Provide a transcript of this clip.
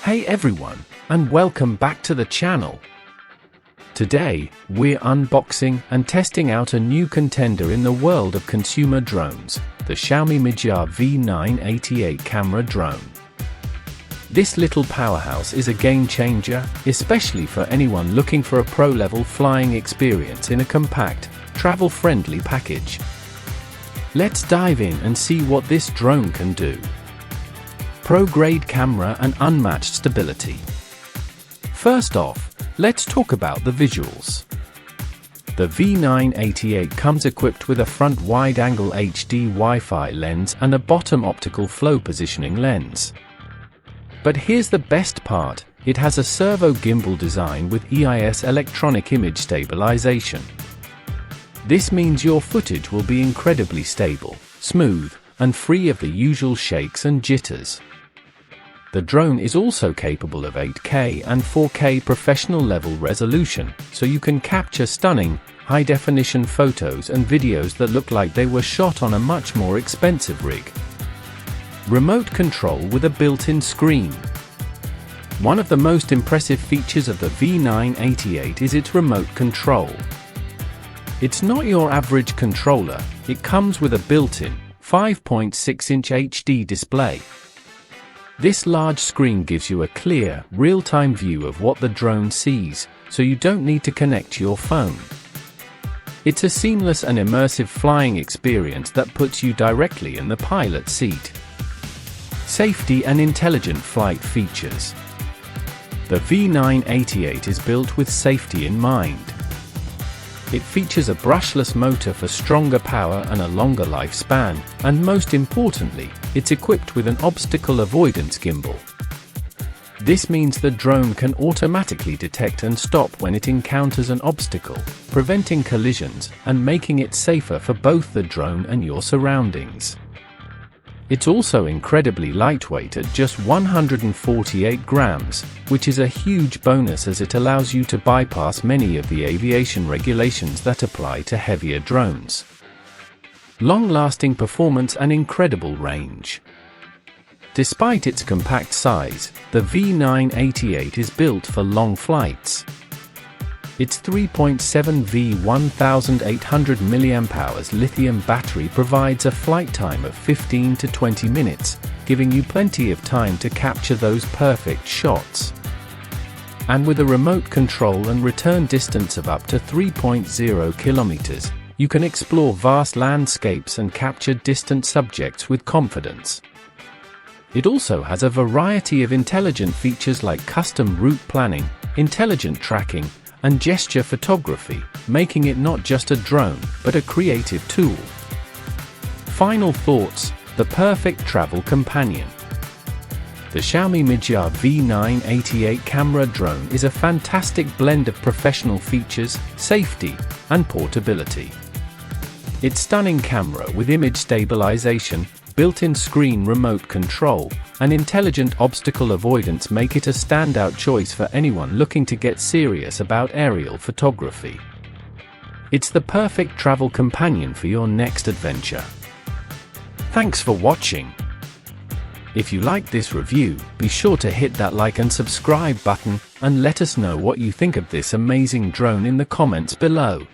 Hey everyone, and welcome back to the channel. Today, we're unboxing and testing out a new contender in the world of consumer drones, the Xiaomi Mijia V988 camera drone. This little powerhouse is a game changer, especially for anyone looking for a pro-level flying experience in a compact, travel-friendly package. Let's dive in and see what this drone can do. Pro-grade camera and unmatched stability. First off, let's talk about the visuals. The V988 comes equipped with a front wide-angle HD Wi-Fi lens and a bottom optical flow positioning lens. But here's the best part, it has a Servo gimbal design with EIS electronic image stabilization. This means your footage will be incredibly stable, smooth, and free of the usual shakes and jitters. The drone is also capable of 8K and 4K professional level resolution, so you can capture stunning, high-definition photos and videos that look like they were shot on a much more expensive rig. Remote control with a built-in screen. One of the most impressive features of the V988 is its remote control. It's not your average controller, it comes with a built-in 5.6-inch HD display. This large screen gives you a clear, real-time view of what the drone sees, so you don't need to connect your phone. It's a seamless and immersive flying experience that puts you directly in the pilot seat. Safety and intelligent flight features. The V988 is built with safety in mind. It features a brushless motor for stronger power and a longer lifespan, and most importantly, it's equipped with an obstacle avoidance gimbal. This means the drone can automatically detect and stop when it encounters an obstacle, preventing collisions and making it safer for both the drone and your surroundings. It's also incredibly lightweight at just 148 grams, which is a huge bonus as it allows you to bypass many of the aviation regulations that apply to heavier drones. Long-lasting performance and incredible range. Despite its compact size, the V988 is built for long flights. Its 3.7V 1800 mAh lithium battery provides a flight time of 15 to 20 minutes, giving you plenty of time to capture those perfect shots. And with a remote control and return distance of up to 3.0 kilometers, you can explore vast landscapes and capture distant subjects with confidence. It also has a variety of intelligent features like custom route planning, intelligent tracking, and gesture photography, making it not just a drone, but a creative tool. Final thoughts, the perfect travel companion. The Xiaomi Mijia V988 camera drone is a fantastic blend of professional features, safety, and portability. Its stunning camera with image stabilization, built-in screen remote control, and intelligent obstacle avoidance make it a standout choice for anyone looking to get serious about aerial photography. It's the perfect travel companion for your next adventure. Thanks for watching. If you liked this review, be sure to hit that like and subscribe button, and let us know what you think of this amazing drone in the comments below.